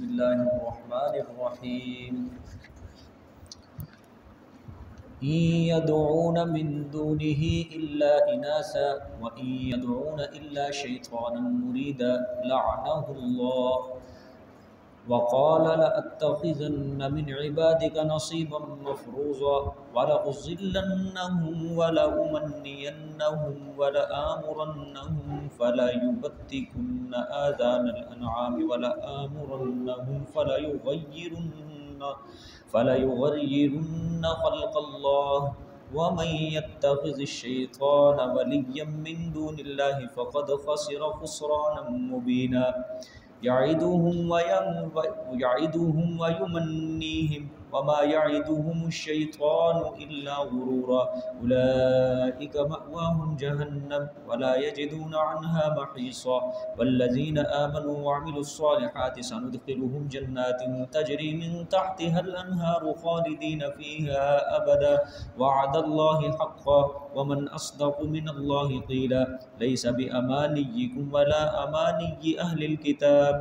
بسم اللہ الرحمن الرحیم إن يدعون من دونه إلا إناثا وإن يدعون إلا شيطانا مريدا لعنه الله وقال لأتخذن من عبادك نصيبا مفروضا ولأضلنهم ولأمنينهم ولآمرنهم فليبتكن آذان الأنعام ولآمرنهم فليغيرن خلق الله ومن يتخذ الشيطان وليا من دون الله فقد خسر خسرانا مبينا يعدهم ويمنيهم وما يعدهم الشيطان إلا غرورا أولئك مأواهم جهنم ولا يجدون عنها محيصا والذين آمنوا وعملوا الصالحات سندخلهم جنات تجري من تحتها الأنهار خالدين فيها أبدا وعد الله حقا ومن أصدق من الله قيلا ليس بأمانيكم ولا أماني أهل الكتاب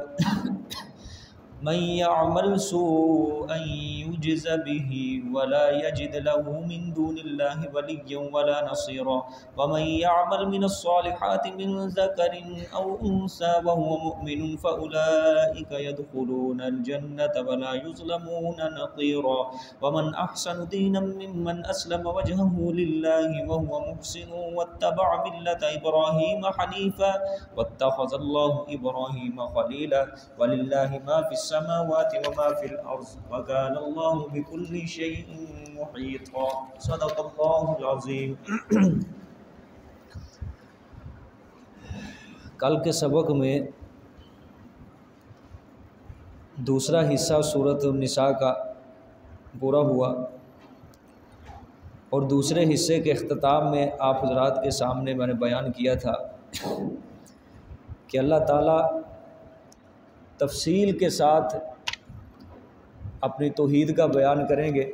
من يعمل سوءا يجز به ولا يجد له من دون الله وليا ولا نصيرا ومن يعمل من الصالحات من ذكر أو أنثى وهو مؤمن فأولئك يدخلون الجنة ولا يظلمون نقيرا ومن أحسن دينا ممن أسلم وجهه لله وهو محسن واتبع ملة إبراهيم حنيفا واتخذ الله إبراهيم خليلا ولله ما في السماوات وما في الأرض وكان الله بكل شيء محيطا صدق الله العظيم۔ کل کے سبق میں دوسرا حصہ سورۃ النساء کا پورا ہوا اور دوسرے حصے کے اختتام میں آپ حضرات کے سامنے میں نے بیان کیا تھا کہ اللہ تعالیٰ تفصیل کے ساتھ اپنی توحید کا بیان کریں گے۔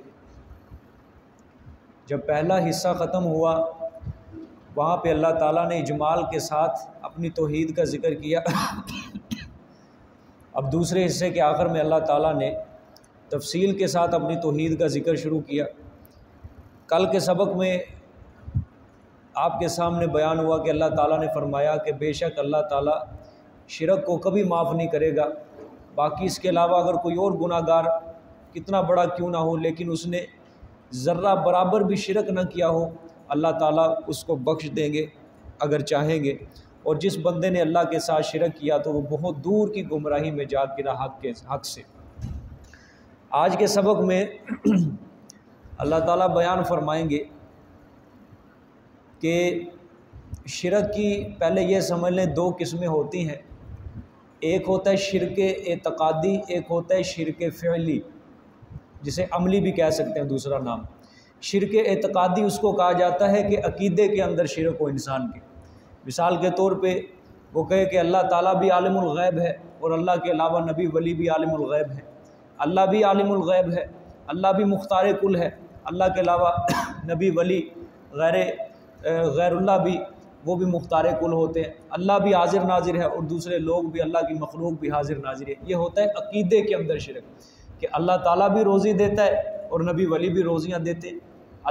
جب پہلا حصہ ختم ہوا وہاں پہ اللہ تعالیٰ نے اجمال کے ساتھ اپنی توحید کا ذکر کیا، اب دوسرے حصے کے آخر میں اللہ تعالیٰ نے تفصیل کے ساتھ اپنی توحید کا ذکر شروع کیا۔ کل کے سبق میں آپ کے سامنے بیان ہوا کہ اللہ تعالیٰ نے فرمایا کہ بے شک اللہ تعالیٰ شرک کو کبھی معاف نہیں کرے گا، باقی اس کے علاوہ اگر کوئی اور گناہ گار کتنا بڑا کیوں نہ ہو لیکن اس نے ذرہ برابر بھی شرک نہ کیا ہو اللہ تعالیٰ اس کو بخش دیں گے اگر چاہیں گے، اور جس بندے نے اللہ کے ساتھ شرک کیا تو وہ بہت دور کی گمراہی میں جا گرا حق سے۔ آج کے سبق میں اللہ تعالیٰ بیان فرمائیں گے کہ شرک کی پہلے یہ سمجھ لیں دو قسمیں ہوتی ہیں، ایک ہوتا ہے شرک اعتقادی، ایک ہوتا ہے شرک فعلی جسے عملی بھی کہہ سکتے ہیں دوسرا نام۔ شرک اعتقادی اس کو کہا جاتا ہے کہ عقیدے کے اندر شرک ہو انسان کے، مثال کے طور پہ وہ کہے کہ اللہ تعالیٰ بھی عالم الغیب ہے اور اللہ کے علاوہ نبی ولی بھی عالم الغیب ہے، اللہ بھی عالم الغیب ہے، اللہ بھی مختار کل ہے، اللہ کے علاوہ نبی ولی غیر اللہ بھی وہ بھی مختار کل ہوتے ہیں، اللہ بھی حاضر ناظر ہے اور دوسرے لوگ بھی اللہ کی مخلوق بھی حاضر ناظر ہے۔ یہ ہوتا ہے عقیدے کے اندر شرک کہ اللہ تعالیٰ بھی روزی دیتا ہے اور نبی ولی بھی روزیاں دیتے ہیں،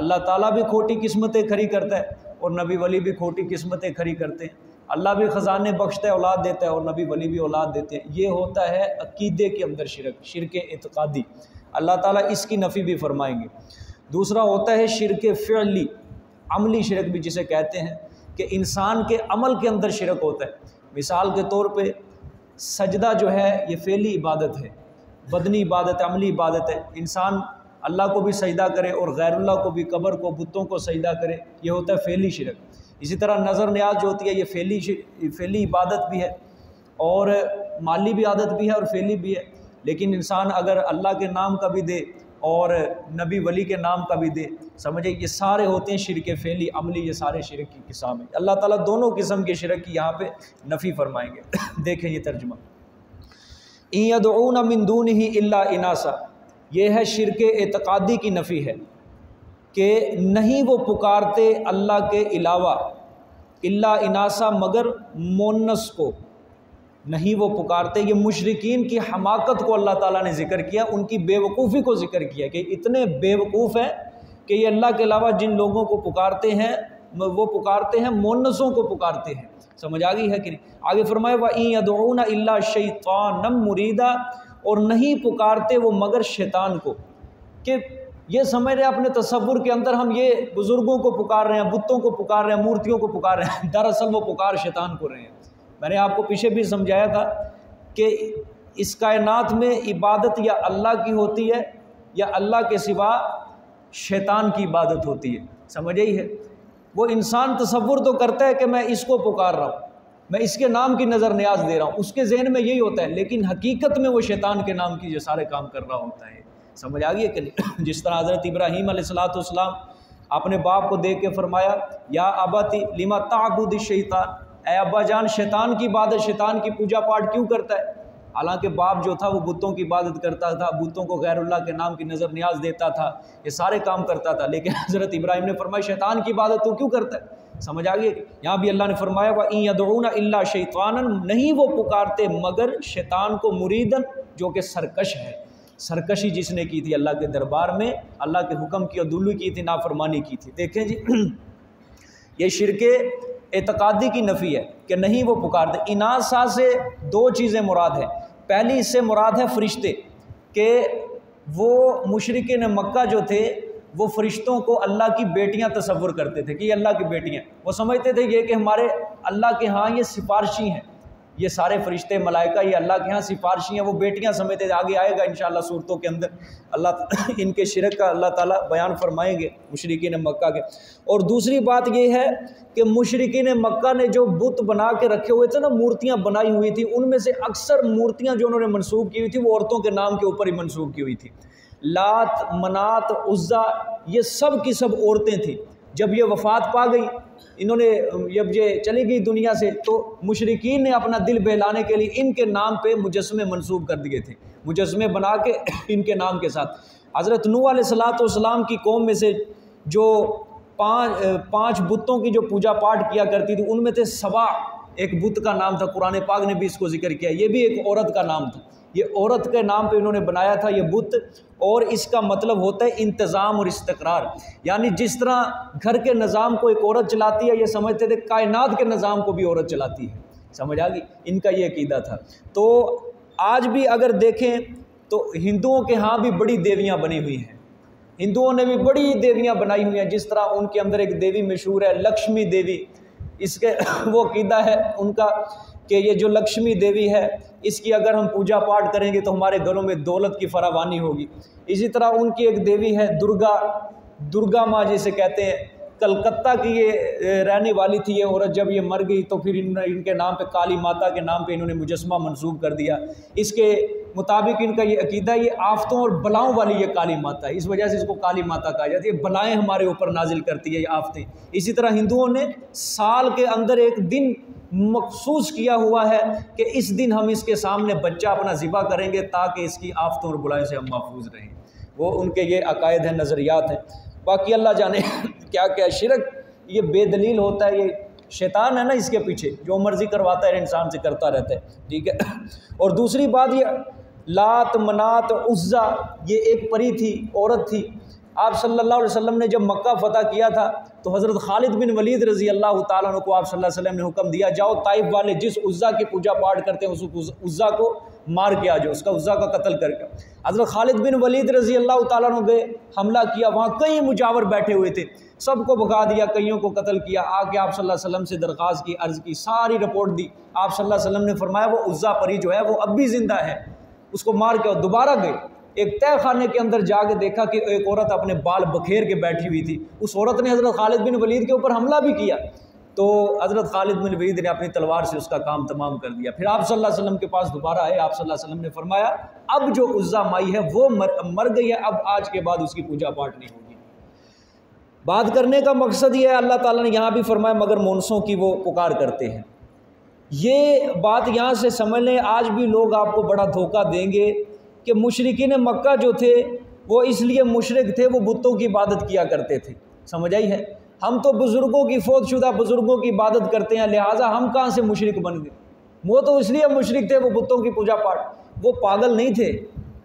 اللہ تعالیٰ بھی کھوٹی قسمتیں کھڑی کرتا ہے اور نبی ولی بھی کھوٹی قسمتیں کھڑی کرتے ہیں، اللہ بھی خزانے بخشتا ہے اولاد دیتا ہے اور نبی ولی بھی اولاد دیتے ہیں۔ یہ ہوتا ہے عقیدے کے اندر شرک اعتقادی، اللہ تعالیٰ اس کی نفی بھی فرمائیں گے۔ دوسرا ہوتا ہے شرک فعلی، عملی شرک بھی جسے کہتے ہیں کہ انسان کے عمل کے اندر شرک ہوتا ہے۔ مثال کے طور پہ سجدہ جو ہے یہ فعلی عبادت ہے، بدنی عبادت ہے، عملی عبادت ہے، انسان اللہ کو بھی سجدہ کرے اور غیر اللہ کو بھی، قبر کو، بتوں کو سجدہ کرے، یہ ہوتا ہے فعلی شرک۔ اسی طرح نظر نیاز جو ہوتی ہے یہ فعلی عبادت بھی ہے اور مالی بھی عادت بھی ہے اور فعلی بھی ہے، لیکن انسان اگر اللہ کے نام کا بھی دے اور نبی ولی کے نام کا بھی دے، سمجھے یہ سارے ہوتے ہیں شرک فعلی عملی، یہ سارے شرک کی قسم ہیں۔ اللہ تعالیٰ دونوں قسم کے شرک کی یہاں پہ نفی فرمائیں گے۔ دیکھیں یہ ترجمہ، ان يدعون من دونه الا اناثا، یہ ہے شرک اعتقادی کی نفی ہے کہ نہیں وہ پکارتے اللہ کے علاوہ الا اناثا مگر مونس کو، نہیں وہ پکارتے۔ یہ مشرکین کی حماقت کو اللہ تعالیٰ نے ذکر کیا، ان کی بے وقوفی کو ذکر کیا کہ اتنے بے وقوف ہیں کہ یہ اللہ کے علاوہ جن لوگوں کو پکارتے ہیں وہ پکارتے ہیں مونسوں کو پکارتے ہیں۔ سمجھ آ گئی ہے کہ نہیں؟ آگے فرمایا وَإِن يَدْعُونَ إِلَّا شَيْطَانًا مُرِيدًا، اور نہیں پکارتے وہ مگر شیطان کو، کہ یہ سمجھ رہے ہیں اپنے تصور کے اندر ہم یہ بزرگوں کو پکار رہے ہیں، بتوں کو پکار رہے ہیں، مورتیوں کو پکار رہے ہیں، دراصل وہ پکار شیطان کو رہے ہیں۔ میں نے آپ کو پیچھے بھی سمجھایا تھا کہ اس کائنات میں عبادت یا اللہ کی ہوتی ہے یا اللہ کے سوا شیطان کی عبادت ہوتی ہے، سمجھ آئی ہے؟ وہ انسان تصور تو کرتا ہے کہ میں اس کو پکار رہا ہوں، میں اس کے نام کی نظر نیاز دے رہا ہوں، اس کے ذہن میں یہی ہوتا ہے، لیکن حقیقت میں وہ شیطان کے نام کی جو سارے کام کر رہا ہوتا ہے۔ سمجھ آ گئی ہے کہ نہیں؟ جس طرح حضرت ابراہیم علیہ السلام اپنے باپ کو دیکھ کے فرمایا یا ابتی لما تعبد الشیطان، اے ابا جان شیطان کی عبادت، شیطان کی پوجا پاٹ کیوں کرتا ہے؟ حالانکہ باپ جو تھا وہ بتوں کی عبادت کرتا تھا، بتوں کو غیر اللہ کے نام کی نظر نیاز دیتا تھا، یہ سارے کام کرتا تھا، لیکن حضرت ابراہیم نے فرمایا شیطان کی عبادت تو کیوں کرتا ہے؟ سمجھ آ گئی؟ یہاں بھی اللہ نے فرمایا وَإِن يَدْعُونَ إِلَّا شَيْطَانًا، نہیں وہ پکارتے مگر شیطان کو، مریدن جو کہ سرکش ہے، سرکشی جس نے کی تھی اللہ کے دربار میں، اللہ کے حکم کی عدولی کی تھی، نافرمانی کی تھی۔ دیکھیں جی یہ شرک اعتقادی کی نفی ہے کہ نہیں وہ پکارتے۔ اناسا سے دو چیزیں مراد ہیں، پہلی اس سے مراد ہے فرشتے، کہ وہ مشرکین مکہ جو تھے وہ فرشتوں کو اللہ کی بیٹیاں تصور کرتے تھے کہ یہ اللہ کی بیٹیاں، وہ سمجھتے تھے یہ کہ ہمارے اللہ کے ہاں یہ سفارشی ہیں، یہ سارے فرشتے ملائکہ یہ اللہ کے ہاں سفارشی ہیں، وہ بیٹیاں سمجھتے تھے۔ آگے آئے گا انشاءاللہ صورتوں کے اندر اللہ ان کے شرک کا اللہ تعالیٰ بیان فرمائیں گے مشرکین مکہ کے۔ اور دوسری بات یہ ہے کہ مشرکین مکہ نے جو بت بنا کے رکھے ہوئے تھے نا، مورتیاں بنائی ہوئی تھی، ان میں سے اکثر مورتیاں جو انہوں نے منسوب کی ہوئی تھی وہ عورتوں کے نام کے اوپر ہی منسوب کی ہوئی تھی۔ لات، منات، عزا یہ سب کی سب عورتیں تھیں۔ جب یہ وفات پا گئی، انہوں نے جب یہ چلی گئی دنیا سے، تو مشرکین نے اپنا دل بہلانے کے لیے ان کے نام پہ مجسمے منسوب کر دیے تھے، مجسمے بنا کے ان کے نام کے ساتھ۔ حضرت نوح علیہ السلام کی قوم میں سے جو پانچ بتوں کی جو پوجا پاٹ کیا کرتی تھی، ان میں سے سوا ایک بت کا نام تھا، قرآن پاک نے بھی اس کو ذکر کیا، یہ بھی ایک عورت کا نام تھا، یہ عورت کے نام پہ انہوں نے بنایا تھا یہ بت، اور اس کا مطلب ہوتا ہے انتظام اور استقرار، یعنی جس طرح گھر کے نظام کو ایک عورت چلاتی ہے، یہ سمجھتے تھے کائنات کے نظام کو بھی عورت چلاتی ہے۔ سمجھ آ گئی؟ ان کا یہ عقیدہ تھا۔ تو آج بھی اگر دیکھیں تو ہندوؤں کے ہاں بھی بڑی دیویاں بنی ہوئی ہیں، ہندوؤں نے بھی بڑی دیویاں بنائی ہوئی ہیں، جس طرح ان کے اندر ایک دیوی مشہور ہے لکشمی دیوی، اس کے وہ عقیدہ ہے ان کا کہ یہ جو لکشمی دیوی ہے اس کی اگر ہم پوجا پاٹ کریں گے تو ہمارے گھروں میں دولت کی فراوانی ہوگی۔ اسی طرح ان کی ایک دیوی ہے درگا ماں جسے کہتے ہیں، کلکتہ کی یہ رہنے والی تھی یہ عورت، جب یہ مر گئی تو پھر ان کے نام پہ کالی ماتا کے نام پہ انہوں نے مجسمہ منسوب کر دیا۔ اس کے مطابق ان کا یہ عقیدہ ہے یہ آفتوں اور بلاؤں والی یہ کالی ماتا ہے، اس وجہ سے اس کو کالی ماتا کہا جاتا ہے، یہ بلائیں ہمارے اوپر نازل کرتی ہے یہ آفتیں۔ اسی طرح ہندوؤں نے سال کے اندر ایک دن مخصوص کیا ہوا ہے کہ اس دن ہم اس کے سامنے بچہ اپنا ذبح کریں گے تاکہ اس کی آفتوں اور بلائیں سے ہم محفوظ رہیں۔ وہ ان کے یہ عقائد ہیں، نظریات ہیں، باقی اللہ جانے کیا کیا شرک یہ بے دلیل ہوتا ہے، یہ شیطان ہے نا اس کے پیچھے، جو مرضی کرواتا ہے انسان سے کرتا رہتا ہے، ٹھیک ہے۔ اور دوسری بات یہ لات، منات، عزا یہ ایک پری تھی، عورت تھی۔ آپ صلی اللہ علیہ وسلم نے جب مکہ فتح کیا تھا تو حضرت خالد بن ولید رضی اللہ تعالیٰ عنہ کو آپ صلی اللہ علیہ وسلم نے حکم دیا جاؤ طائف والے جس عزا کی پوجا پاٹ کرتے ہیں اس عزا کو مار کے آ جاؤ، اس کا عزا کا قتل کر کے۔ حضرت خالد بن ولید رضی اللہ تعالیٰ عنہ گئے، حملہ کیا، وہاں کئی مجاور بیٹھے ہوئے تھے، سب کو بھگا دیا، کئیوں کو قتل کیا۔ آ کے آپ صلی اللہ علیہ وسلم سے درخواست کی، عرض کی، ساری رپورٹ دی۔ آپ صلی اللہ علیہ وسلم نے فرمایا وہ عزا پری جو ہے وہ اب بھی زندہ ہے، اس کو مار کے۔ دوبارہ گئے، ایک تہ خانے کے اندر جا کے دیکھا کہ ایک عورت اپنے بال بکھیر کے بیٹھی ہوئی تھی، اس عورت نے حضرت خالد بن ولید کے اوپر حملہ بھی کیا، تو حضرت خالد بن ولید نے اپنی تلوار سے اس کا کام تمام کر دیا۔ پھر آپ صلی اللہ علیہ وسلم کے پاس دوبارہ آئے، آپ صلی اللہ علیہ وسلم نے فرمایا اب جو عزا مائی ہے وہ مر گئی ہے، اب آج کے بعد اس کی پوجا پاٹ نہیں ہوگی۔ بات کرنے کا مقصد یہ ہے، اللہ تعالیٰ نے یہاں بھی فرمایا مگر مونسوں کی وہ پکار کرتے ہیں۔ یہ بات یہاں سے سمجھ لیں، آج بھی لوگ آپ کو بڑا دھوکہ دیں گے کہ مشرکین مکہ جو تھے وہ اس لیے مشرک تھے، وہ بتوں کی عبادت کیا کرتے تھے، سمجھ آئی ہے؟ ہم تو بزرگوں کی، فوت شدہ بزرگوں کی عبادت کرتے ہیں، لہٰذا ہم کہاں سے مشرک بن گئے؟ وہ تو اس لیے مشرک تھے، وہ بتوں کی پوجا پاٹ، وہ پاگل نہیں تھے،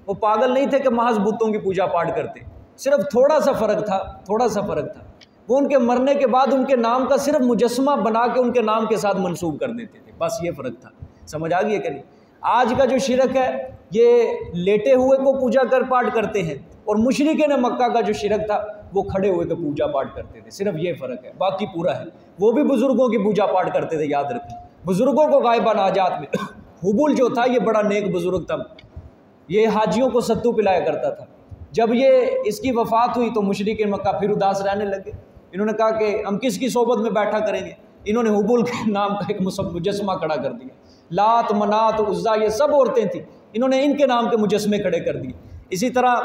وہ پاگل نہیں تھے کہ محض بتوں کی پوجا پاٹ کرتے، صرف تھوڑا سا فرق تھا، تھوڑا سا فرق تھا، وہ ان کے مرنے کے بعد ان کے نام کا صرف مجسمہ بنا کے ان کے نام کے ساتھ منسوب کر دیتے تھے، بس یہ فرق تھا۔ سمجھ آ گئی ہے کہ نہیں؟ آج کا جو شرک ہے یہ لیٹے ہوئے کو پوجا کر پاٹ کرتے ہیں، اور مشرکین مکہ کا جو شرک تھا وہ کھڑے ہوئے کو پوجا پاٹ کرتے تھے، صرف یہ فرق ہے، باقی پورا ہے۔ وہ بھی بزرگوں کی پوجا پاٹ کرتے تھے، یاد رکھیں، بزرگوں کو غائبانہ حاجات میں۔ حبول جو تھا یہ بڑا نیک بزرگ تھا، یہ حاجیوں کو ستو پلایا کرتا تھا۔ جب یہ اس کی وفات ہوئی تو مشرکین مکہ پھر اداس رہنے لگے، انہوں نے کہا کہ ہم کس کی صحبت میں بیٹھا کریں گے، انہوں نے حبول کے نام کا ایک مجسمہ کھڑا کر دیا، لات منات عزا یہ سب عورتیں تھیں، انہوں نے ان کے نام کے مجسمے کھڑے کر دیے۔ اسی طرح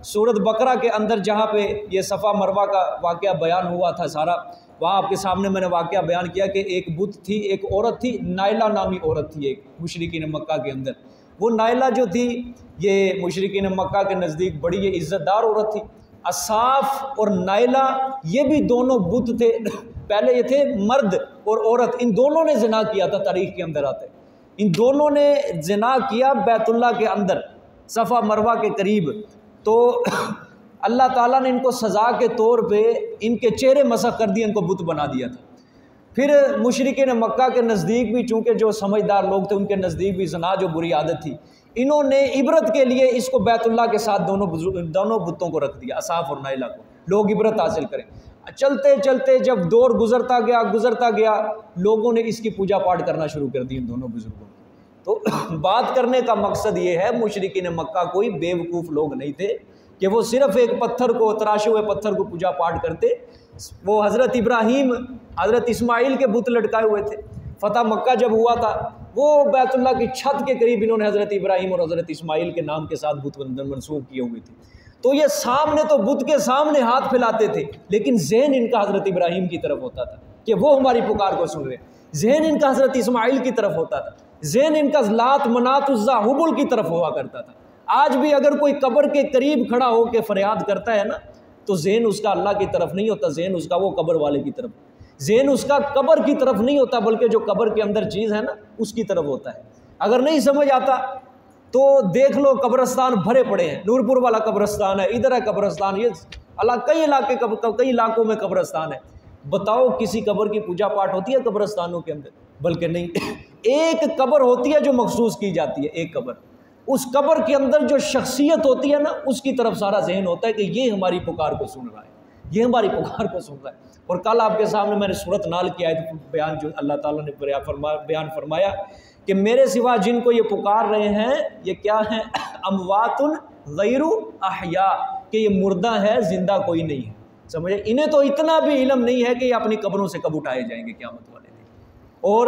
سورۃ بقرہ کے اندر جہاں پہ یہ صفا مروہ کا واقعہ بیان ہوا تھا سارا، وہاں آپ کے سامنے میں نے واقعہ بیان کیا کہ ایک بت تھی، ایک عورت تھی، نائلہ نامی عورت تھی ایک مشرکین مکہ کے اندر۔ وہ نائلہ جو تھی یہ مشرکین مکہ کے نزدیک بڑی یہ عزت دار عورت تھی۔ اصاف اور نائلہ یہ بھی دونوں بت تھے، پہلے یہ تھے مرد اور عورت، ان دونوں نے زنا کیا تھا، تاریخ کے اندر آتا ہے، ان دونوں نے زنا کیا بیت اللہ کے اندر صفا مروہ کے قریب۔ تو اللہ تعالیٰ نے ان کو سزا کے طور پہ ان کے چہرے مسخ کر دیے، ان کو بت بنا دیا تھا۔ پھر مشرکین مکہ کے نزدیک بھی چونکہ جو سمجھدار لوگ تھے ان کے نزدیک بھی زنا جو بری عادت تھی، انہوں نے عبرت کے لیے اس کو بیت اللہ کے ساتھ دونوں بتوں کو رکھ دیا، اصاف اور نائلہ کو، لوگ عبرت حاصل کریں۔ چلتے چلتے جب دور گزرتا گیا لوگوں نے اس کی پوجا پاٹ کرنا شروع کر دی ان دونوں بزرگوں کی۔ تو بات کرنے کا مقصد یہ ہے مشرکین مکہ کوئی بے وقوف لوگ نہیں تھے کہ وہ صرف ایک پتھر کو، تراشے ہوئے پتھر کو پوجا پاٹ کرتے۔ وہ حضرت ابراہیم حضرت اسماعیل کے بت لٹکائے ہوئے تھے، فتح مکہ جب ہوا تھا وہ بیت اللہ کی چھت کے قریب انہوں نے حضرت ابراہیم اور حضرت اسماعیل کے نام کے ساتھ بت منسوب کیے ہوئے تھے۔ تو یہ سامنے تو بت کے سامنے ہاتھ پھیلاتے تھے، لیکن ذہن ان کا حضرت ابراہیم کی طرف ہوتا تھا کہ وہ ہماری پکار کو سن رہے ہیں، ذہن ان کا حضرت اسماعیل کی طرف ہوتا تھا، ذہن ان کا لات منات عزا حبل کی طرف ہوا کرتا تھا۔ آج بھی اگر کوئی قبر کے قریب کھڑا ہو کے فریاد کرتا ہے نا تو ذہن اس کا اللہ کی طرف نہیں ہوتا، ذہن اس کا وہ قبر والے کی طرف، ذہن اس کا قبر کی طرف نہیں ہوتا، بلکہ جو قبر کے اندر چیز ہے نا اس کی طرف ہوتا ہے۔ اگر نہیں سمجھ آتا تو دیکھ لو، قبرستان بھرے پڑے ہیں، نور پور والا قبرستان ہے، ادھر ہے قبرستان، یہ کئی علاقوں میں قبرستان ہے۔ بتاؤ کسی قبر کی پوجا پاٹ ہوتی ہے قبرستانوں کے اندر؟ بلکہ نہیں، ایک قبر ہوتی ہے جو مخصوص کی جاتی ہے، ایک قبر، اس قبر کے اندر جو شخصیت ہوتی ہے نا اس کی طرف سارا ذہن ہوتا ہے کہ یہ ہماری پکار کو سن رہا ہے، یہ ہماری پکار کو سن رہا ہے۔ اور کل آپ کے سامنے میں نے سورۃ نال کی آیت بیان جو اللہ تعالیٰ نے بیان فرمایا کہ میرے سوا جن کو یہ پکار رہے ہیں یہ کیا ہیں؟ اموات غیر احیاء، کہ یہ مردہ ہے، زندہ کوئی نہیں ہے۔ سمجھے؟ انہیں تو اتنا بھی علم نہیں ہے کہ یہ اپنی قبروں سے کب اٹھائے جائیں گے قیامت والے دن۔ اور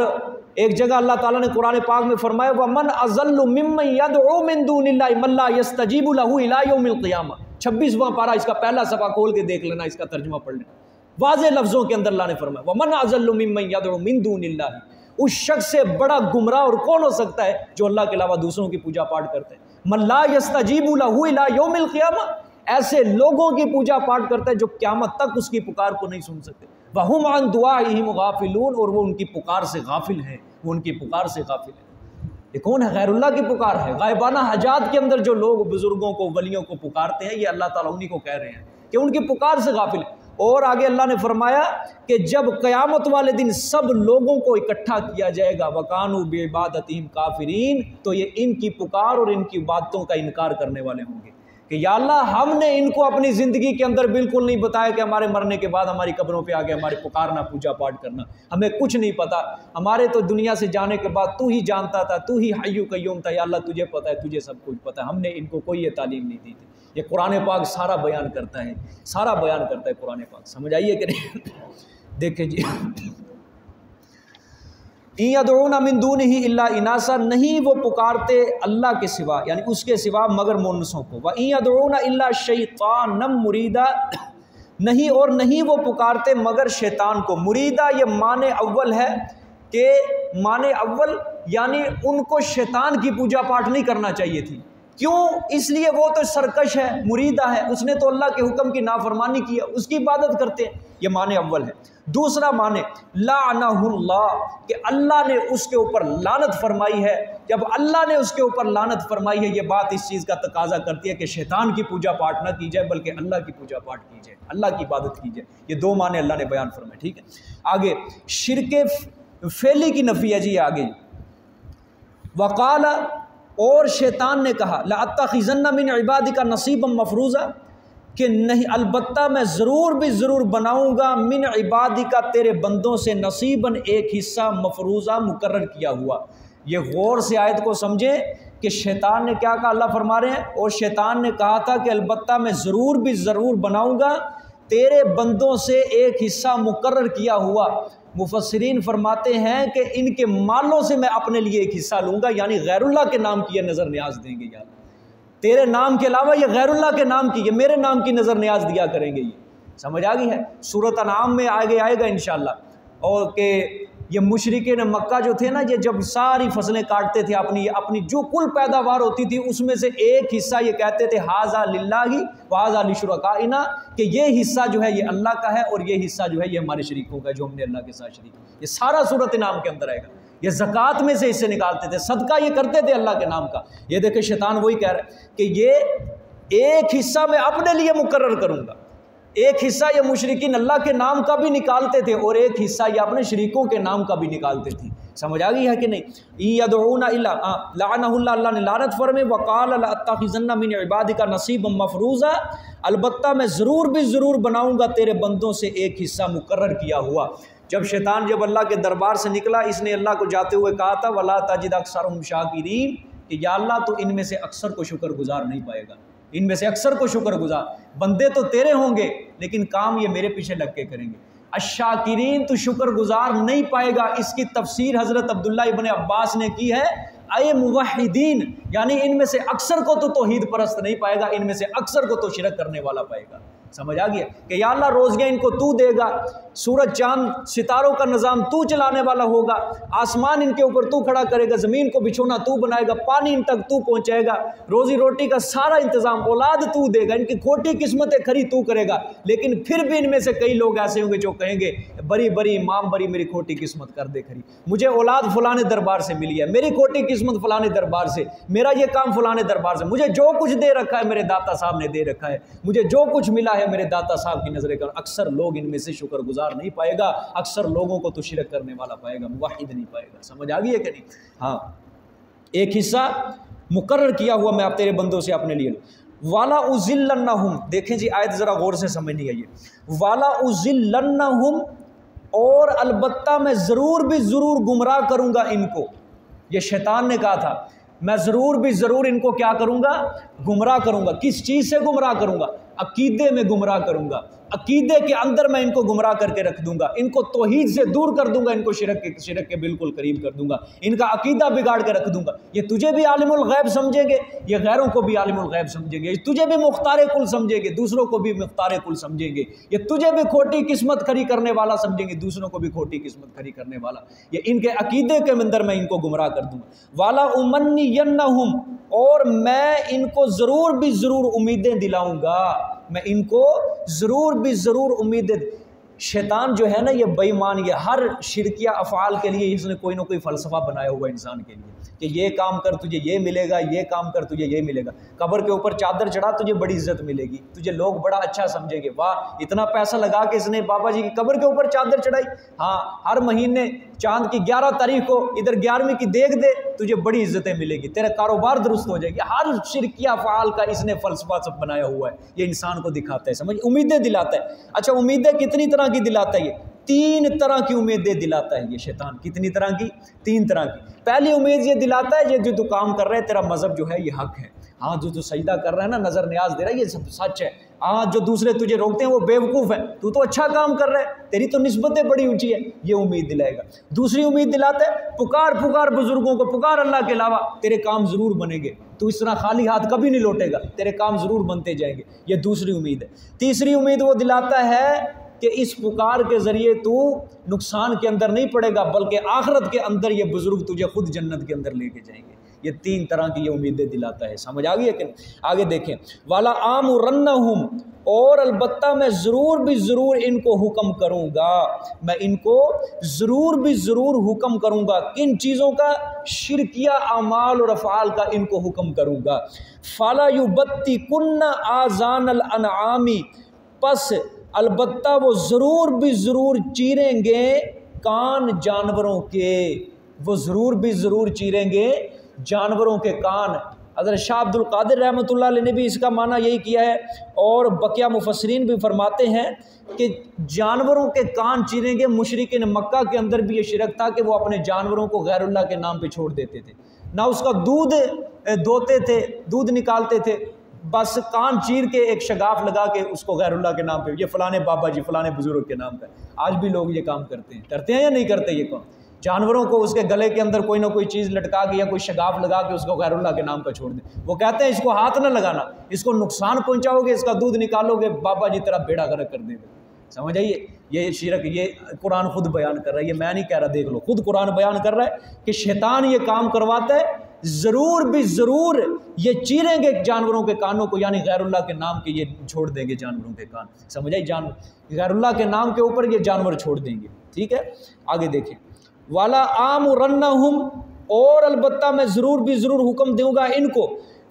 ایک جگہ اللہ تعالیٰ نے قرآن پاک میں فرمایا وَمَنْ أَضَلُّ مِمَّنْ يَدْعُو مِن دُونِ اللَّهِ مَن لَّا يَسْتَجِيبُ لَهُ إِلَىٰ يَوْمِ الْقِيَامَةِ۔ 26واں پارہ اس کا پہلا صفحہ کھول کے دیکھ لینا، اس کا ترجمہ پڑھ لینا، واضح لفظوں کے اندر اللہ نے فرمایا وَمَنْ أَضَلُّ مِمَّنْ يَدْعُو مِن دُونِ اللَّهِ، اس شخص سے بڑا گمراہ اور کون ہو سکتا ہے جو اللہ کے علاوہ دوسروں کی پوجا پاٹ کرتا ہے۔ مَن لَّا يَسْتَجِيبُ لَهُ إِلَىٰ يَوْمِ الْقِيَامَةِ، ایسے لوگوں کی پوجا پاٹ کرتا ہے جو قیامت تک اس کی پکار کو نہیں سن سکتے۔ وَهُمْ عَن دُعَائِهِمْ غَافِلُونَ، اور وہ ان کی پکار سے غافل ہیں، وہ ان کی پکار سے غافل ہیں۔ یہ کون ہے؟ غیر اللہ کی پکار ہے۔ غائبانہ حاجات کے اندر جو لوگ بزرگوں کو، ولیوں کو پکارتے ہیں، یہ اللہ تعالیٰ انہی کو کہہ رہے ہیں کہ ان کی پکار سے غافل ہیں۔ اور آگے اللہ نے فرمایا کہ جب قیامت والے دن سب لوگوں کو اکٹھا کیا جائے گا وَكَانُوا بِعِبَادَتِهِمْ كَافِرِينَ، تو یہ ان کی پکار اور ان کی باتوں کا انکار کرنے والے ہوں گے کہ یا اللہ ہم نے ان کو اپنی زندگی کے اندر بالکل نہیں بتایا کہ ہمارے مرنے کے بعد ہماری قبروں پہ آگے ہمارے پکارنا، پوجا پاٹ کرنا، ہمیں کچھ نہیں پتا، ہمارے تو دنیا سے جانے کے بعد تو ہی جانتا تھا، تو ہی حی قیوم تھا، یا اللہ تجھے پتا ہے، تجھے سب کچھ پتا ہے، ہم نے ان کو کوئی یہ تعلیم نہیں دی تھی۔ یہ قرآن پاک سارا بیان کرتا ہے، سارا بیان کرتا ہے قرآن پاک، سمجھ آئیے کہ نہیں؟ دیکھیں جی، إِن يَدْعُونَ مِن دُونِهِ إِلَّا إِنَاثًا، نہیں وہ پکارتے اللہ کے سوا یعنی اس کے سوا مگر مونسوں کو۔ وَإِن يَدْعُونَ إِلَّا شَيْطَانًا مُرِيدًا، نہیں اور نہیں وہ پکارتے مگر شیطان کو۔ مریدہ یہ معنی اول ہے کہ معنی اول یعنی ان کو شیطان کی پوجا پاٹ نہیں کرنا چاہیے تھی۔ کیوں؟ اس لیے وہ تو سرکش ہے، مریدہ ہے، اس نے تو اللہ کے حکم کی نافرمانی کی ہے، اس کی عبادت کرتے ہیں۔ یہ معنی اول ہے۔ دوسرا معنی لعنہ اللہ، کہ اللہ نے اس کے اوپر لعنت فرمائی ہے۔ جب اللہ نے اس کے اوپر لعنت فرمائی ہے، یہ بات اس چیز کا تقاضا کرتی ہے کہ شیطان کی پوجا پاٹ نہ کی جائے بلکہ اللہ کی پوجا پاٹ کی جائے، اللہ کی عبادت کی جائے۔ یہ دو معنی اللہ نے بیان فرمائے، ٹھیک ہے۔ آگے شرک فعلی کی نفی ہے جی، آگے وقال، اور شیطان نے کہا لأتخذن من عبادک نصیبا مفروضا، کہ نہیں البتہ میں ضرور بھی ضرور بناؤں گا من عبادک تیرے بندوں سے نصیباً ایک حصہ مفروضہ مقرر کیا ہوا۔ یہ غور سے آیت کو سمجھیں کہ شیطان نے کیا کہا، اللہ فرما رہے ہیں اور شیطان نے کہا تھا کہ البتہ میں ضرور بھی ضرور بناؤں گا تیرے بندوں سے ایک حصہ مقرر کیا ہوا۔ مفسرین فرماتے ہیں کہ ان کے مالوں سے میں اپنے لیے ایک حصہ لوں گا، یعنی غیر اللہ کے نام کی یہ نظر نیاز دیں گے، یار تیرے نام کے علاوہ یہ غیر اللہ کے نام کی، یہ میرے نام کی نظر نیاز دیا کریں گے۔ یہ سمجھ آ گئی ہے، سورۃ انعام میں آگے آئے گا انشاءاللہ۔ اور کہ یہ مشرکین مکہ جو تھے نا، یہ جب ساری فصلیں کاٹتے تھے اپنی جو کل پیداوار ہوتی تھی اس میں سے ایک حصہ یہ کہتے تھے ھذا للہ وھذا لشرکائنا، کہ یہ حصہ جو ہے یہ اللہ کا ہے اور یہ حصہ جو ہے یہ ہمارے شریکوں کا جو ہم نے اللہ کے ساتھ شریک کیا۔ یہ سارا سورۃ انعام کے اندر آئے گا۔ یہ زکوٰۃ میں سے حصے نکالتے تھے، صدقہ یہ کرتے تھے اللہ کے نام کا۔ یہ دیکھیں شیطان وہی کہہ رہا ہے کہ یہ ایک حصہ میں اپنے لیے مقرر کروں گا۔ ایک حصہ یہ مشرکین اللہ کے نام کا بھی نکالتے تھے اور ایک حصہ یہ اپنے شریکوں کے نام کا بھی نکالتے تھے۔ سمجھ آ گئی ہے کہ نہیں؟ یدعون الا لعنہ اللہ، اللہ نے لعنت فرمائی، وقال لاتخذن من عبادک نصیبا مفروضا، البتہ میں ضرور بھی ضرور بناؤں گا تیرے بندوں سے ایک حصہ مقرر کیا ہوا۔ جب اللہ کے دربار سے نکلا، اس نے اللہ کو جاتے ہوئے کہا تھا وَلَا تَجِدْ أَكْثَرَهُمْ شَاكِرِينَ، کہ یا اللہ تو ان میں سے اکثر کو شکر گزار نہیں پائے گا، ان میں سے اکثر کو شکر گزار، بندے تو تیرے ہوں گے لیکن کام یہ میرے پیچھے لگ کے کریں گے۔ الشاکرین، تو شکر گزار نہیں پائے گا، اس کی تفسیر حضرت عبداللہ ابن عباس نے کی ہے اے موحدین، یعنی ان میں سے اکثر کو تو توحید پرست نہیں پائے گا، ان میں سے اکثر کو تو شرک کرنے والا پائے گا۔ سمجھ آ گیا کہ یا اللہ روزیاں ان کو تو دے گا، سورج چاند ستاروں کا نظام تو چلانے والا ہوگا، آسمان ان کے اوپر تو کھڑا کرے گا، زمین کو بچھونا تو بنائے گا، پانی ان تک تو پہنچائے گا، روزی روٹی کا سارا انتظام، اولاد تو دے گا، ان کی کھوٹی قسمتیں کھری تو کرے گا۔ لیکن پھر بھی ان میں سے کئی لوگ ایسے ہوں گے جو کہیں گے بری بری امام بری میری کھوٹی قسمت کر دے کھری، مجھے اولاد فلانے دربار سے ملی ہے، میری کھوٹی قسمت فلانے دربار سے، میرا یہ کام فلانے دربار سے، مجھے جو کچھ دے رکھا ہے میرے داتا صاحب نے دے رکھا ہے، مجھے جو کچھ ملا ہے میرے داتا صاحب کی نظریں کر۔ اکثر لوگ ان میں سے شکر گزار نہیں پائے گا، اکثر لوگوں کو تو شرک کرنے والا پائے گا، موحد نہیں پائے گا۔ سمجھ آ گئی ہے کہ نہیں؟ ہاں، ایک حصہ مقرر کیا ہوا میں آپ تیرے بندوں سے اپنے لیے والا ازلنہم، دیکھیں جی آیت ذرا غور سے سمجھنی ہے یہ والا ازلنہم، اور البتہ میں ضرور بھی ضرور گمراہ کروں گا ان کو۔ یہ شیطان نے کہا تھا میں ضرور بھی ضرور ان کو کیا کروں گا، گمراہ کروں گا۔ کس چیز سے گمراہ کروں گا؟ عقیدے میں گمراہ کروں گا، عقیدے کے اندر میں ان کو گمراہ کر کے رکھ دوں گا، ان کو توحید سے دور کر دوں گا، ان کو شرک کے بالکل قریب کر دوں گا، ان کا عقیدہ بگاڑ کے رکھ دوں گا۔ یہ تجھے بھی عالم الغیب سمجھیں گے، یہ غیروں کو بھی عالم الغیب سمجھیں گے، یہ تجھے بھی مختار کل سمجھیں گے، دوسروں کو بھی مختار کل سمجھیں گے، یہ تجھے بھی کھوٹی قسمت کھری کرنے والا سمجھیں گے، دوسروں کو بھی کھوٹی قسمت کھری کرنے والا۔ یہ ان کے عقیدے کے اندر میں ان کو گمراہ کر دوں گا۔ والا امنینہم، اور میں ان کو ضرور بھی ضرور امیدیں دلاؤں گا، میں ان کو ضرور بھی ضرور امیدیں۔ شیطان جو ہے نا یہ بے ایمان، یہ ہر شرکیہ افعال کے لیے اس نے کوئی نہ کوئی فلسفہ بنایا ہوا انسان کے لیے کہ یہ کام کر تجھے یہ ملے گا، یہ کام کر تجھے یہ ملے گا، قبر کے اوپر چادر چڑھا تجھے بڑی عزت ملے گی، تجھے لوگ بڑا اچھا سمجھیں گے، واہ اتنا پیسہ لگا کے اس نے بابا جی کی قبر کے اوپر چادر چڑھائی، ہاں ہر مہینے چاند کی 11 تاریخ کو ادھر 11ویں کی دیکھ دے تجھے بڑی عزتیں ملے گی، تیرا کاروبار درست ہو جائے گی۔ ہر شرکیہ افعال کا اس نے فلسفہ سب بنایا ہوا ہے، یہ انسان کو دکھاتا ہے، سمجھ امیدیں دلاتا ہے۔ اچھا امیدیں کتنی طرح کی دلاتا ہے؟ یہ 3 طرح کی امیدیں دلاتا ہے یہ شیطان۔ کتنی طرح کی؟ 3 طرح کی۔ پہلی امید یہ دلاتا ہے یہ جو تو کام کر رہے ہے تیرا مذہب جو ہے یہ حق ہے، ہاں جو تو سجدہ کر رہا ہے نا نظر نیاز دے رہا ہے یہ سب سچ ہے، ہاں جو دوسرے تجھے روکتے ہیں وہ بیوقوف ہیں، تو اچھا کام کر رہا ہے، تیری تو نسبتیں بڑی اونچی ہے، یہ امید دلائے گا۔ دوسری امید دلاتا ہے پکار بزرگوں کو، پکار اللہ کے علاوہ، تیرے کام ضرور بنیں گے، تو اس طرح خالی ہاتھ کبھی نہیں لوٹے گا، تیرے کام ضرور بنتے جائیں گے، یہ دوسری امید ہے۔ تیسری امید وہ دلاتا ہے کہ اس پکار کے ذریعے تو نقصان کے اندر نہیں پڑے گا، بلکہ آخرت کے اندر یہ بزرگ تجھے خود جنت کے اندر لے کے جائیں گے، یہ 3 طرح کی یہ امیدیں دلاتا ہے. سمجھ آ گئی ہے کہ آگے دیکھیں. والا آمرنہم، اور البتہ میں ضرور بھی ضرور ان کو حکم کروں گا، میں ان کو ضرور بھی ضرور حکم کروں گا. کن چیزوں کا؟ شرکیہ اعمال اور افعال کا ان کو حکم کروں گا. فَلَا يُبَتِّكُنَّ آذَانَ الْأَنْعَامِ، پس البتہ وہ ضرور بھی ضرور چیریں گے کان جانوروں کے، وہ ضرور بھی ضرور چیریں گے جانوروں کے کان. حضرت شاہ عبد القادر رحمۃ اللہ علیہ نے بھی اس کا معنی یہی کیا ہے، اور بقیہ مفسرین بھی فرماتے ہیں کہ جانوروں کے کان چیریں گے. مشرکین مکہ کے اندر بھی یہ شرک تھا کہ وہ اپنے جانوروں کو غیر اللہ کے نام پہ چھوڑ دیتے تھے، نہ اس کا دودھ دوتے تھے، دودھ نکالتے تھے، بس کان چیر کے ایک شگاف لگا کے اس کو غیر اللہ کے نام پہ، یہ فلانے بابا جی فلانے بزرگ کے نام پہ. آج بھی لوگ یہ کام کرتے ہیں یا نہیں کرتے یہ کام؟ جانوروں کو اس کے گلے کے اندر کوئی نہ کوئی چیز لٹکا کے یا کوئی شگاف لگا کے اس کو غیر اللہ کے نام پر چھوڑ دیں. وہ کہتے ہیں اس کو ہاتھ نہ لگانا، اس کو نقصان پہنچاؤ گے، اس کا دودھ نکالو گے، بابا جی طرح بیڑا غرق کر دے گا. سمجھ آئیے؟ یہ شرک، یہ قرآن خود بیان کر رہا ہے، یہ میں نہیں کہہ رہا، دیکھ لو خود قرآن بیان کر رہا ہے کہ شیطان یہ کام کرواتا ہے. ضرور بھی ضرور یہ چیریں گے جانوروں کے کانوں کو، یعنی غیر اللہ کے نام کے یہ چھوڑ دیں گے جانوروں کے کان. سمجھ آئی؟ غیر اللہ کے نام کے اوپر یہ جانور چھوڑ دیں گے. ٹھیک ہے، آگے دیکھیں. والا آمرنہم، اور البتہ میں ضرور بھی ضرور حکم دوں گا ان کو.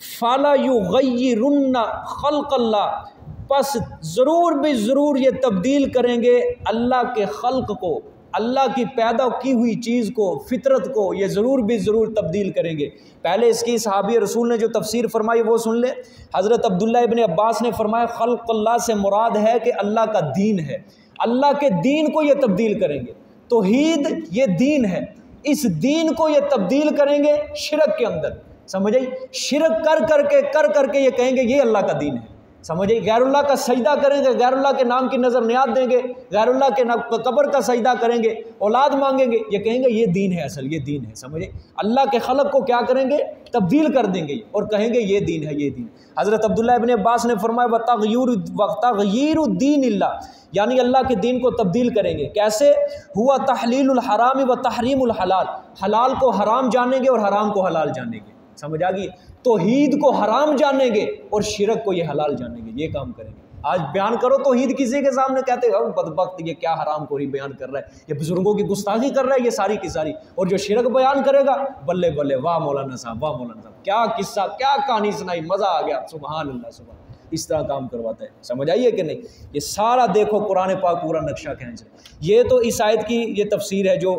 فَلَا يُغَيِّرُنَّ خَلْقَ اللَّهِ، پس ضرور بھی ضرور یہ تبدیل کریں گے اللہ کے خلق کو، اللہ کی پیدا کی ہوئی چیز کو، فطرت کو یہ ضرور بھی ضرور تبدیل کریں گے. پہلے اس کی صحابی رسول نے جو تفسیر فرمائی وہ سن لیں. حضرت عبداللہ ابن عباس نے فرمایا خلق اللہ سے مراد ہے کہ اللہ کا دین ہے، اللہ کے دین کو یہ تبدیل کریں گے. توحید یہ دین ہے، اس دین کو یہ تبدیل کریں گے شرک کے اندر. سمجھ آئی؟ شرک کر کے یہ کہیں گے یہ اللہ کا دین ہے. سمجھ آئی؟ غیر اللہ کا سجدہ کریں گے، غیر اللہ کے نام کی نظر نیاد دیں گے، غیر اللہ کے قبر کا سجدہ کریں گے، اولاد مانگیں گے، یہ کہیں گے یہ دین ہے، اصل یہ دین ہے. سمجھ آئی؟ اللہ کے خلق کو کیا کریں گے؟ تبدیل کر دیں گے اور کہیں گے یہ دین ہے، یہ دین. حضرت عبداللہ ابن عباس نے فرمایا وَتَغْيِيرُ الدِّينِ اللَّهِ، یعنی اللہ کے دین کو تبدیل کریں گے. کیسے؟ ہوا تحلیل الحرام و تحریم الحلال، حلال کو حرام جانیں گے اور حرام کو حلال جانیں گے. سمجھ آ گئی؟ توحید کو حرام جانیں گے اور شرک کو یہ حلال جانیں گے. یہ کام کریں گے. آج بیان کرو توحید کسی کے سامنے کہتے ہیں بدبخت یہ کیا حرام خوری بیان کر رہا ہے، یہ بزرگوں کی گستاخی کر رہا ہے، یہ ساری کی ساری. اور جو شرک بیان کرے گا بلے بلے، واہ مولانا صاحب، واہ مولانا صاحب، کیا قصہ، کیا کہانی سنائی، مزہ آ گیا، سبحان اللہ سبحان. اس طرح کام کرواتا ہے. سمجھ آئیے کہ نہیں؟ یہ سارا دیکھو قرآن پاک پورا نقشہ کھینچ رہا ہے. یہ تو اس آیت کی یہ تفسیر ہے جو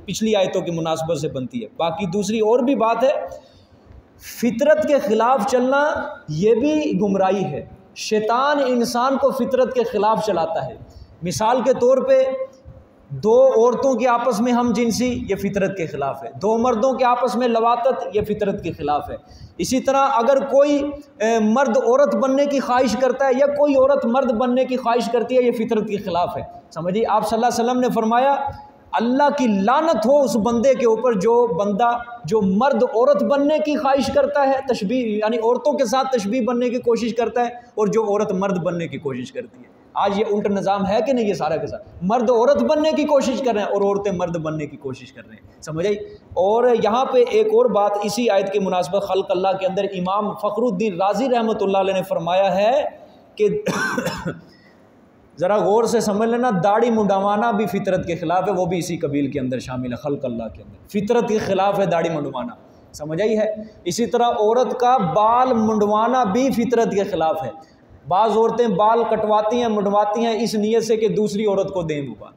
پچھلی آیتوں کی مناسبت سے بنتی ہے. باقی دوسری اور بھی بات ہے، فطرت کے خلاف چلنا یہ بھی گمراہی ہے. شیطان انسان کو فطرت کے خلاف چلاتا ہے. مثال کے طور پہ 2 عورتوں کی آپس میں ہم جنسی، یہ فطرت کے خلاف ہے. 2 مردوں کے آپس میں لواطت، یہ فطرت کے خلاف ہے. اسی طرح اگر کوئی مرد عورت بننے کی خواہش کرتا ہے یا کوئی عورت مرد بننے کی خواہش کرتی ہے، یہ فطرت کے خلاف ہے. سمجھیے؟ آپ صلی اللہ علیہ وسلم نے فرمایا اللہ کی لعنت ہو اس بندے کے اوپر جو مرد عورت بننے کی خواہش کرتا ہے، تشبیہ یعنی عورتوں کے ساتھ تشبیہ بننے کی کوشش کرتا ہے، اور جو عورت مرد بننے کی کوشش کرتی ہے. آج یہ الٹ نظام ہے کہ نہیں؟ یہ سارا کے ساتھ مرد عورت بننے کی کوشش کر رہے ہیں اور عورتیں مرد بننے کی کوشش کر رہے ہیں. سمجھ آئی؟ اور یہاں پہ ایک اور بات اسی آیت کی مناسبت خلق اللہ کے اندر امام فخر الدین رازی رحمۃ اللہ علیہ نے فرمایا ہے کہ ذرا غور سے سمجھ لینا، داڑھی منڈوانا بھی فطرت کے خلاف ہے، وہ بھی اسی قبیل کے اندر شامل ہے. خلق اللہ کے اندر فطرت کے خلاف ہے داڑھی منڈوانا. سمجھ آئی ہے؟ اسی طرح عورت کا بال منڈوانا بھی فطرت کے خلاف ہے. بعض عورتیں بال کٹواتی ہیں، منڈواتی ہیں اس نیت سے کہ دوسری عورت کو دیں وہ بال.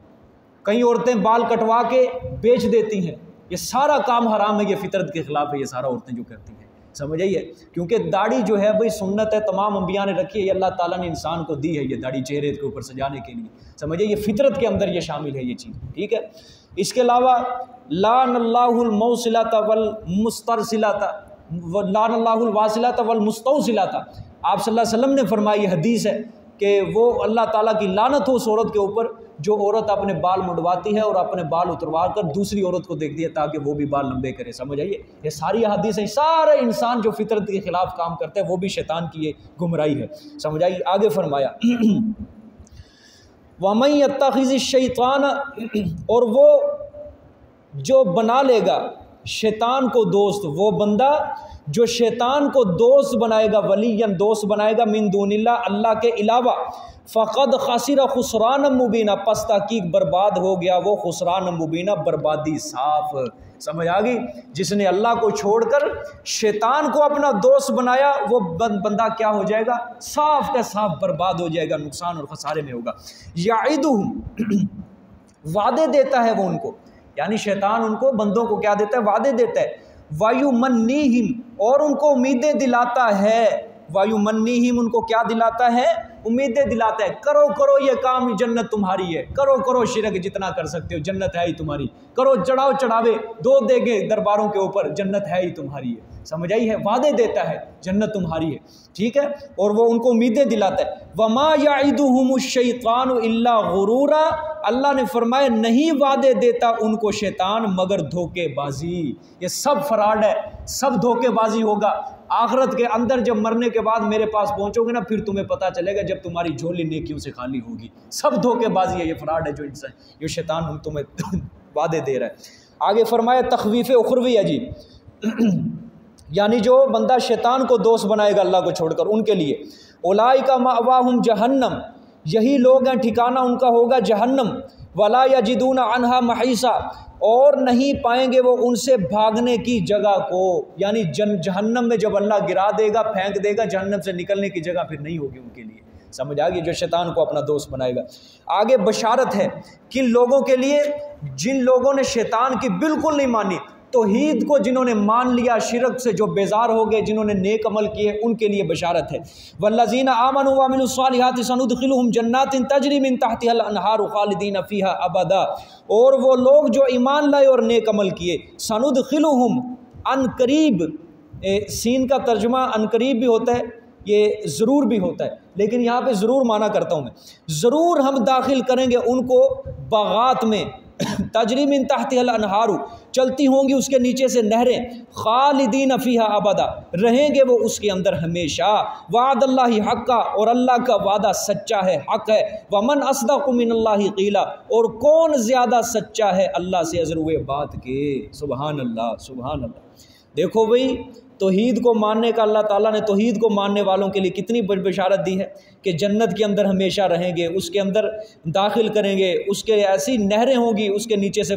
کئی عورتیں بال کٹوا کے بیچ دیتی ہیں. یہ سارا کام حرام ہے، یہ فطرت کے خلاف ہے، یہ سارا عورتیں جو کرتی ہیں. سمجھ آئیے؟ کیونکہ داڑھی جو ہے بھائی سنت ہے، تمام انبیاء نے رکھی ہے، یہ اللہ تعالیٰ نے انسان کو دی ہے یہ داڑھی چہرے کے اوپر سجانے کے لیے. سمجھیے؟ یہ فطرت کے اندر یہ شامل ہے یہ چیز. ٹھیک ہے؟ اس کے علاوہ لعن اللہ الموصلۃ والمسترسلۃ لعن اللہ الواصلۃ والمستوصلۃ، آپ صلی اللہ علیہ وسلم نے فرمائی، یہ حدیث ہے کہ وہ اللہ تعالیٰ کی لعنت ہو اس عورت کے اوپر جو عورت اپنے بال منڈواتی ہے اور اپنے بال اتروا کر دوسری عورت کو دیکھتی ہے تاکہ وہ بھی بال لمبے کرے. سمجھ آئیے؟ یہ ساری حدیث ہیں. سارے انسان جو فطرت کے خلاف کام کرتے ہیں وہ بھی شیطان کی یہ گمراہی ہے. سمجھ آئیے؟ آگے فرمایا وَمَن يَتَّخِذِ الشَّيْطَانَ، اور وہ جو بنا لے گا شیطان کو دوست، وہ بندہ جو شیطان کو دوست بنائے گا، ولیًا دوست بنائے گا، من دون اللہ اللہ کے علاوہ، فقد خسر خسرانا مبینہ، پس تحقیق برباد ہو گیا وہ خسران مبینہ، بربادی صاف۔ سمجھ آ گئی؟ جس نے اللہ کو چھوڑ کر شیطان کو اپنا دوست بنایا وہ بندہ کیا ہو جائے گا؟ صاف کا صاف برباد ہو جائے گا، نقصان اور خسارے میں ہوگا۔ یعدہم، وعدے دیتا ہے وہ ان کو، یعنی شیطان ان کو بندوں کو کیا دیتا ہے؟ وعدے دیتا ہے۔ وَيُمَنِّيهِمْ، اور ان کو امیدیں دلاتا ہے۔ وَيُمَنِّيهِمْ، ان کو کیا دلاتا ہے؟ امیدیں دلاتا ہے، کرو کرو یہ کام، جنت تمہاری ہے، کرو کرو شرک جتنا کر سکتے ہو، جنت ہے ہی تمہاری، کرو چڑھاؤ چڑھاوے دو دے گے درباروں کے اوپر، جنت ہے ہی تمہاری ہے۔ سمجھ آئی ہے؟ وعدے دیتا ہے، جنت تمہاری ہے، ٹھیک ہے، اور وہ ان کو امیدیں دلاتا ہے۔ وَمَا يَعِدُهُمُ الشَّيْطَانُ إِلَّا غُرُورًا، اللہ نے فرمایا نہیں وعدے دیتا ان کو شیطان مگر دھوکے بازی۔ یہ سب فراڈ ہے، سب دھوکے بازی ہوگا۔ آخرت کے اندر جب مرنے کے بعد میرے پاس پہنچو گے نا، پھر تمہیں پتہ چلے گا جب تمہاری جھولی نیکیوں سے خالی ہوگی۔ سب دھوکے بازی ہے، یہ فراڈ ہے جو انسان، یہ شیطان تمہیں وعدے دے رہا ہے۔ آگے فرمایا تخویف اخروی ہے جی، یعنی جو بندہ شیطان کو دوست بنائے گا اللہ کو چھوڑ کر، ان کے لیے اولئک مأواہم جہنم، یہی لوگ ہیں ٹھکانہ ان کا ہوگا جہنم، ولا یجدون عنہا محیصا، اور نہیں پائیں گے وہ ان سے بھاگنے کی جگہ کو، یعنی جہنم میں جب اللہ گرا دے گا، پھینک دے گا، جہنم سے نکلنے کی جگہ پھر نہیں ہوگی ان کے لیے۔ سمجھ آ گئی؟ جو شیطان کو اپنا دوست بنائے گا۔ آگے بشارت ہے کن لوگوں کے لیے؟ جن لوگوں نے شیطان کی بالکل نہیں مانی، توحید کو جنہوں نے مان لیا، شرک سے جو بیزار ہو گئے، جنہوں نے نیک عمل کیے، ان کے لیے بشارت ہے۔ والذین آمنوا وعملوا الصالحات سندخلهم جنات تجری من تحتها الانہار خالدین فیہا ابدا، اور وہ لوگ جو ایمان لائے اور نیک عمل کیے، سندخلهم، ان قریب، سین کا ترجمہ ان قریب بھی ہوتا ہے، یہ ضرور بھی ہوتا ہے، لیکن یہاں پہ ضرور مانا کرتا ہوں میں، ضرور ہم داخل کریں گے ان کو باغات میں، تجری من تحتها الانہار، چلتی ہوں گی اس کے نیچے سے نہریں، خالدین فیہا ابدا، رہیں گے وہ اس کے اندر ہمیشہ، وعد اللہ حقا، اور اللہ کا وعدہ سچا ہے، حق ہے، ومن اصدق من اللہ قیلا، اور کون زیادہ سچا ہے اللہ سے از روئے بات کے۔ سبحان اللہ، سبحان اللہ۔ دیکھو بھئی، توحید کو ماننے کا اللہ تعالیٰ نے توحید کو ماننے والوں کے لیے کتنی بڑی بشارت دی ہے کہ جنت کے اندر ہمیشہ رہیں گے، اس کے اندر داخل کریں گے، اس کے ایسی نہریں ہوں گی، اس کے نیچے سے